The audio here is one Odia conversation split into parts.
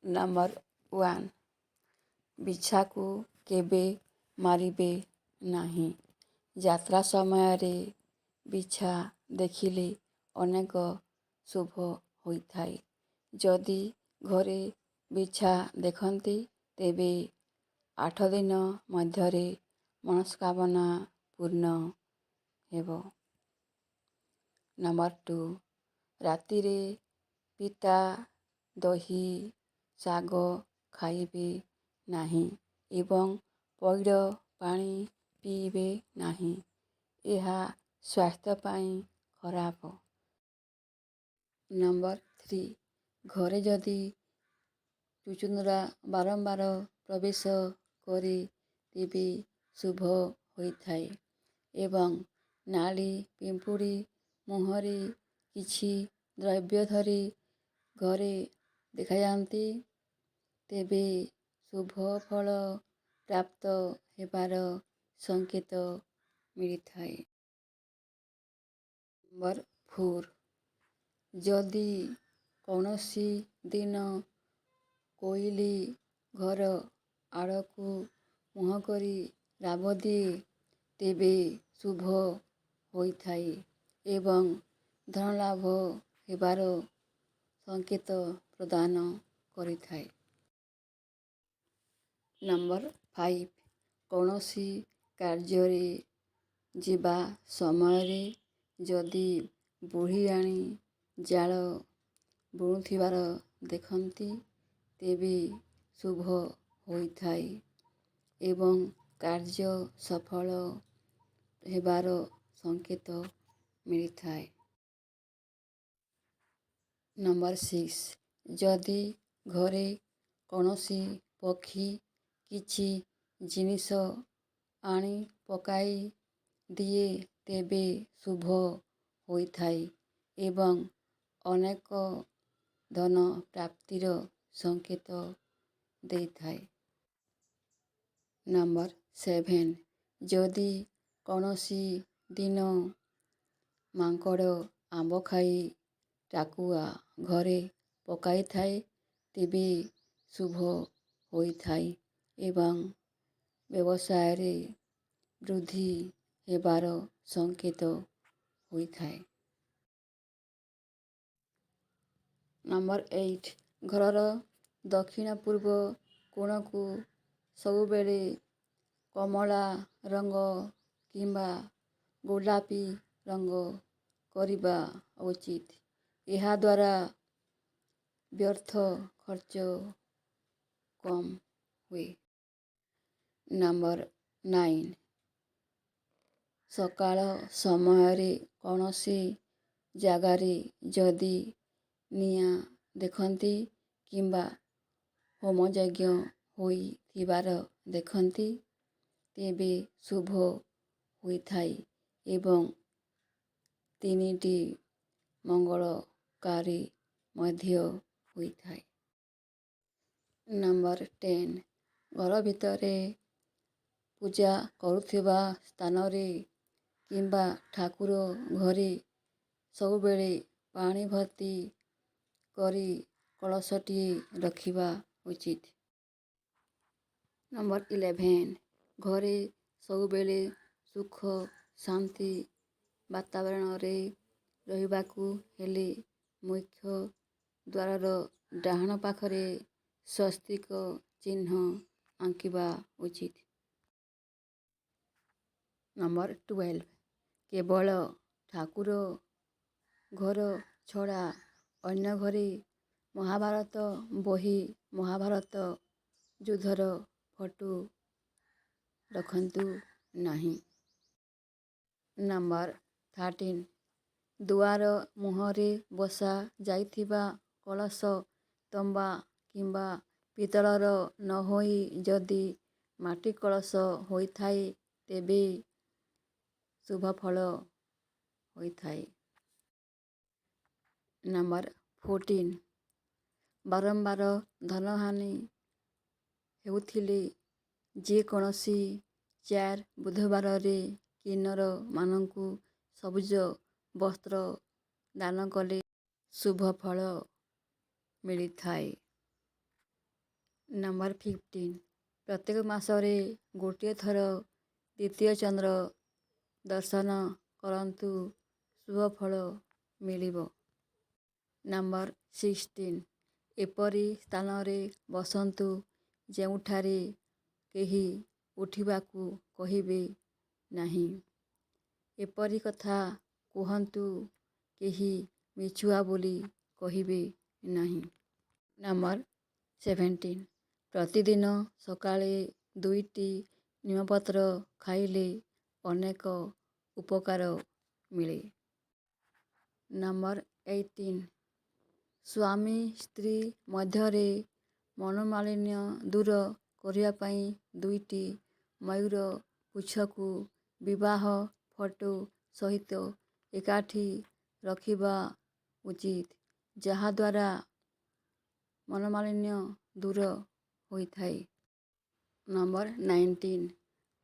ନମ୍ବର 1 ବିଛାକୁ କେବେ ମାରିବେ ନାହିଁ। ଯାତ୍ରା ସମୟରେ ବିଛା ଦେଖିଲେ ଅନେକ ଶୁଭ ହୋଇଥାଏ। ଯଦି ଘରେ ବିଛା ଦେଖନ୍ତି ତେବେ 8 ଦିନ ମଧ୍ୟରେ ମନସ୍କାମନା ପୂର୍ଣ୍ଣ ହେବ। ନମ୍ବର 2 ରାତିରେ ପିତା ଦହି ଶାଗ ଖାଇବେ ନାହିଁ ଏବଂ ପଇଡ଼ ପାଣି ପିଇବେ ନାହିଁ। ଏହା ସ୍ୱାସ୍ଥ୍ୟ ପାଇଁ ଖରାପ। ନମ୍ବର 3 ଘରେ ଯଦି ଚୁଚୁନ୍ଦ୍ରା ବାରମ୍ବାର ପ୍ରବେଶ କରେ ତେବେ ଶୁଭ ହୋଇଥାଏ ଏବଂ ନାଲି ପିମ୍ପୁଡ଼ି ମୁହଁରେ କିଛି ଦ୍ରବ୍ୟ ଧରି ଘରେ ଦେଖାଯାଆନ୍ତି ତେବେ ଶୁଭ ଫଳ ପ୍ରାପ୍ତ ହେବାର ସଂକେତ ମିଳିଥାଏ। ନମ୍ବର 4 ଯଦି କୌଣସି ଦିନ କୋଇଲି ଘର ଆଡ଼କୁ ମୁହଁ କରି ରାବ ଦିଏ ତେବେ ଶୁଭ ହୋଇଥାଏ ଏବଂ ଧନଲାଭ ହେବାର ସଂକେତ ପ୍ରଦାନ କରିଥାଏ। ନମ୍ବର 5 କୌଣସି କାର୍ଯ୍ୟରେ ଯିବା ସମୟରେ ଯଦି ବୁଢ଼ିଆଣୀ ଜାଳ ବୁଣୁଥିବାର ଦେଖନ୍ତି ତେବେ ଶୁଭ ହୋଇଥାଏ ଏବଂ କାର୍ଯ୍ୟ ସଫଳ ହେବାର ସଂକେତ ମିଳିଥାଏ। ନମ୍ବର 6 ଯଦି ଘରେ କୌଣସି ପକ୍ଷୀ କିଛି ଜିନିଷ ଆଣି ପକାଇ ଦିଏ ତେବେ ଶୁଭ ହୋଇଥାଏ ଏବଂ ଅନେକ ଧନ ପ୍ରାପ୍ତିର ସଂକେତ ଦେଇଥାଏ। ନମ୍ବର 7 ଯଦି କୌଣସି ଦିନ ମାଙ୍କଡ଼ ଆମ୍ବ ଖାଇ ଟାକୁଆ ଘରେ ପକାଇଥାଏ ତେବେ ଶୁଭ ହୋଇଥାଏ ଏବଂ ବ୍ୟବସାୟରେ ବୃଦ୍ଧି ହେବାର ସଂକେତ ହୋଇଥାଏ। ନମ୍ବର 8 ଘରର ଦକ୍ଷିଣ ପୂର୍ବ କୋଣକୁ ସବୁବେଳେ କମଳା ରଙ୍ଗ କିମ୍ବା ଗୋଲାପୀ ରଙ୍ଗ କରିବା ଉଚିତ। ଏହାଦ୍ୱାରା ବ୍ୟର୍ଥ ଖର୍ଚ୍ଚ କମ୍ ହୁଏ। ନମ୍ବର 9 ସକାଳ ସମୟରେ କୌଣସି ଜାଗାରେ ଯଦି ନିଆଁ ଦେଖନ୍ତି କିମ୍ବା ହୋମଯଜ୍ଞ ହୋଇଥିବାର ଦେଖନ୍ତି ତେବେ ଶୁଭ ହୋଇଥାଏ ଏବଂ 3ଟି ମଙ୍ଗଳକାରୀ ମଧ୍ୟ ହୋଇଥାଏ। ନମ୍ବର 10 ଘର ଭିତରେ ପୂଜା କରୁଥିବା ସ୍ଥାନରେ କିମ୍ବା ଠାକୁର ଘରେ ସବୁବେଳେ ପାଣି ଭର୍ତ୍ତି କରି କଳସଟିଏ ରଖିବା ଉଚିତ। ନମ୍ବର 11 ଘରେ ସବୁବେଳେ ସୁଖ ଶାନ୍ତି ବାତାବରଣରେ ରହିବାକୁ ହେଲେ ମୁଖ୍ୟ ଦ୍ୱାରର ଡାହାଣ ପାଖରେ ସ୍ୱସ୍ତିକ ଚିହ୍ନ ଆଙ୍କିବା ଉଚିତ। ନମ୍ବର 12 କେବଳ ଠାକୁର ଘର ଛଡ଼ା ଅନ୍ୟ ଘରେ ମହାଭାରତ ବହି ମହାଭାରତ ଯୁଦ୍ଧର ଫଟୋ ରଖନ୍ତୁ ନାହିଁ। ନମ୍ବର 13 ଦୁଆର ମୁହଁରେ ବସା ଯାଇଥିବା କଳସ ତମ୍ବା କିମ୍ବା ପିତ୍ତଳର ନ ହୋଇ ଯଦି ମାଟି କଳସ ହୋଇଥାଏ ତେବେ ଶୁଭ ଫଳ ହୋଇଥାଏ। ନମ୍ବର 14 ବାରମ୍ବାର ଧନହାନି ହେଉଥିଲେ ଯେକୌଣସି 4 ବୁଧବାରରେ କିନ୍ନରମାନଙ୍କୁ ସବୁଜ ବସ୍ତ୍ର ଦାନ କଲେ ଶୁଭ ଫଳ ମିଳିଥାଏ। ନମ୍ବର 15 ପ୍ରତ୍ୟେକ ମାସରେ ଗୋଟିଏ ଥର ଦ୍ୱିତୀୟ ଚନ୍ଦ୍ର ଦର୍ଶନ କରନ୍ତୁ, ଶୁଭ ଫଳ ମିଳିବ। ନମ୍ବର 16 ଏପରି ସ୍ଥାନରେ ବସନ୍ତୁ ଯେଉଁଠାରେ କେହି ଉଠିବାକୁ କହିବେ ନାହିଁ। ଏପରି କଥା କୁହନ୍ତୁ କେହି ମିଛୁଆ ବୋଲି କହିବେ ନାହିଁ। ନମ୍ବର 17 ପ୍ରତିଦିନ ସକାଳେ 2ଟି ନିମପତ୍ର ଖାଇଲେ ଅନେକ ଉପକାର ମିଳେ। ନମ୍ବର 18 ସ୍ୱାମୀ ସ୍ତ୍ରୀ ମଧ୍ୟରେ ମନୋମାଳିନ୍ୟ ଦୂର କରିବା ପାଇଁ 2ଟି ମୟୂର ପୁଚ୍ଛକୁ ବିବାହ ଫଟୋ ସହିତ ଏକାଠି ରଖିବା ଉଚିତ, ଯାହାଦ୍ୱାରା ମନୋମାଳିନ୍ୟ ଦୂର ହୋଇଥାଏ। ନମ୍ବର 19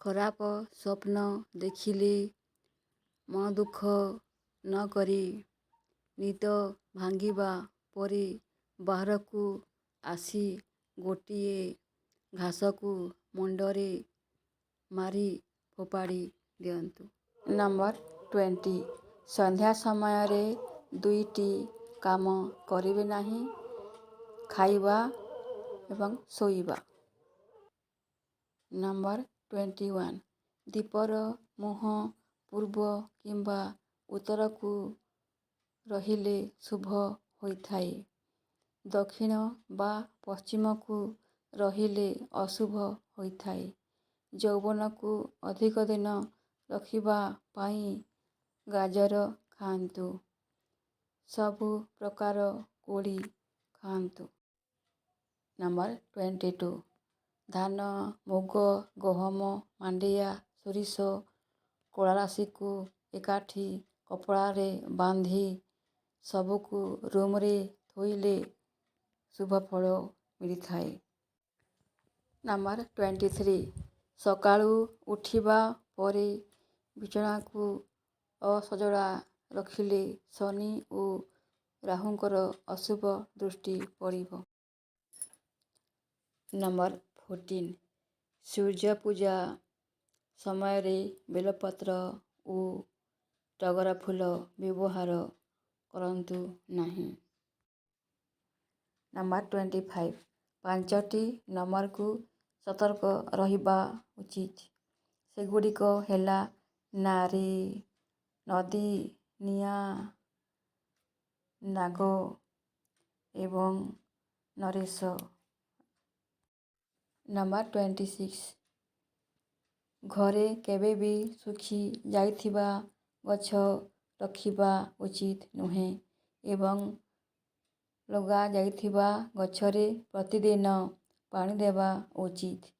ଖରାପ ସ୍ୱପ୍ନ ଦେଖିଲେ ମନଦୁଃଖ ନ କରି ନିଦ ଭାଙ୍ଗିବା ପରେ ବାହାରକୁ ଆସି ଗୋଟିଏ ଘାସକୁ ମୁଣ୍ଡରେ ମାରି ଫୋପାଡ଼ି ଦିଅନ୍ତୁ। ନମ୍ବର 20 ସନ୍ଧ୍ୟା ସମୟରେ 2ଟି କାମ କରିବେ ନାହିଁ, ଖାଇବା ଏବଂ ଶୋଇବା। ନମ୍ବର 21 ଦୀପର ମୁହଁ ପୂର୍ବ କିମ୍ବା ଉତ୍ତରକୁ ରହିଲେ ଶୁଭ ହୋଇଥାଏ। ଦକ୍ଷିଣ ବା ପଶ୍ଚିମକୁ ରହିଲେ ଅଶୁଭ ହୋଇଥାଏ। ଯୌବନକୁ ଅଧିକ ଦିନ ରଖିବା ପାଇଁ ଗାଜର ଖାଆନ୍ତୁ। ସବୁ ପ୍ରକାର କୋଳି ଖାଆନ୍ତୁ। ନମ୍ବର 22 ଧାନ, ମୁଗ, ଗହମ, ମାଣ୍ଡିଆ, ସୋରିଷ, କଳା ରାଶିକୁ ଏକାଠି କପଡ଼ାରେ ବାନ୍ଧି ସବୁକୁ ରୁମରେ ଥୋଇଲେ ଶୁଭ ଫଳ ମିଳିଥାଏ। ନମ୍ବର 23 ସକାଳୁ ଉଠିବା ପରେ ବିଛଣାକୁ ଅସଜଡ଼ା ରଖିଲେ ଶନି ଓ ରାହୁଙ୍କର ଅଶୁଭ ଦୃଷ୍ଟି ପଡ଼ିବ। ନମ୍ବର 14 ସୂର୍ଯ୍ୟ ପୂଜା ସମୟରେ ବେଲପତ୍ର ଓ ଟଗର ଫୁଲ ବ୍ୟବହାର କରନ୍ତୁ ନାହିଁ। ନମ୍ବର 25 5ଟି ନମ୍ବରକୁ ସତର୍କ ରହିବା ଉଚିତ। ସେଗୁଡ଼ିକ ହେଲା ନାରୀ, ନଦୀ, ନିଆଁ, ନାଗ ଏବଂ ନରେଶ। ନମ୍ବର 26 ଘରେ କେବେ ବି ଶୁଖି ଯାଇଥିବା ଗଛ ରଖିବା ଉଚିତ ନୁହେଁ ଏବଂ ଲଗାଯାଇଥିବା ଗଛରେ ପ୍ରତିଦିନ ପାଣି ଦେବା ଉଚିତ।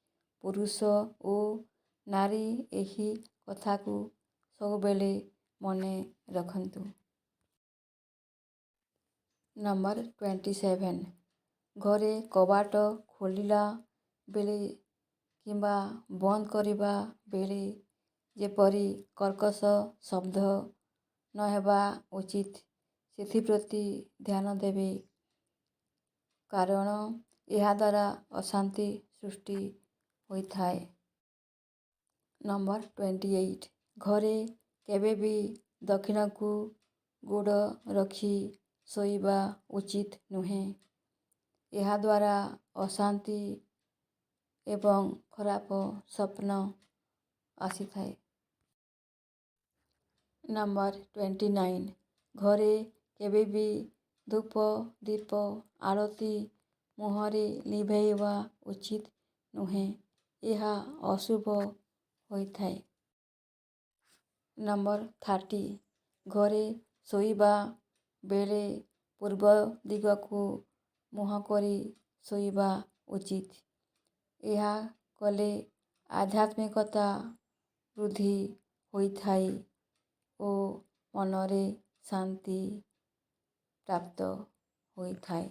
ପୁରୁଷ ଓ ନାରୀ ଏହି କଥାକୁ ସବୁବେଳେ ମନେ ରଖନ୍ତୁ। ନମ୍ବର 27 ଘରେ କବାଟ ଖୋଲିଲା ବେଳେ କିମ୍ବା ବନ୍ଦ କରିବା ବେଳେ ଯେପରି କର୍କଶ ଶବ୍ଦ ନ ହେବା ଉଚିତ ସେଥିପ୍ରତି ଧ୍ୟାନ ଦେବେ, କାରଣ ଏହାଦ୍ୱାରା ଅଶାନ୍ତି ସୃଷ୍ଟି ହୋଇଥାଏ। ନମ୍ବର 28 ଘରେ କେବେ ବି ଦକ୍ଷିଣକୁ ଗୋଡ଼ ରଖି ଶୋଇବା ଉଚିତ ନୁହେଁ। ଏହାଦ୍ୱାରା ଅଶାନ୍ତି ଏବଂ ଖରାପ ସ୍ୱପ୍ନ ଆସିଥାଏ। ନମ୍ବର 29 ଘରେ କେବେ ବି ଧୂପ, ଦୀପ, ଆଳତି ମୁହଁରେ ଲିଭେଇବା ଉଚିତ ନୁହେଁ, ଏହା ଅଶୁଭ ହୋଇଥାଏ। ନମ୍ବର 30 ଘରେ ଶୋଇବା ବେଳେ ପୂର୍ବ ଦିଗକୁ ମୁହଁ କରି ଶୋଇବା ଉଚିତ। ଏହା କଲେ ଆଧ୍ୟାତ୍ମିକତା ବୃଦ୍ଧି ହୋଇଥାଏ ଓ ମନରେ ଶାନ୍ତି ପ୍ରାପ୍ତ ହୋଇଥାଏ।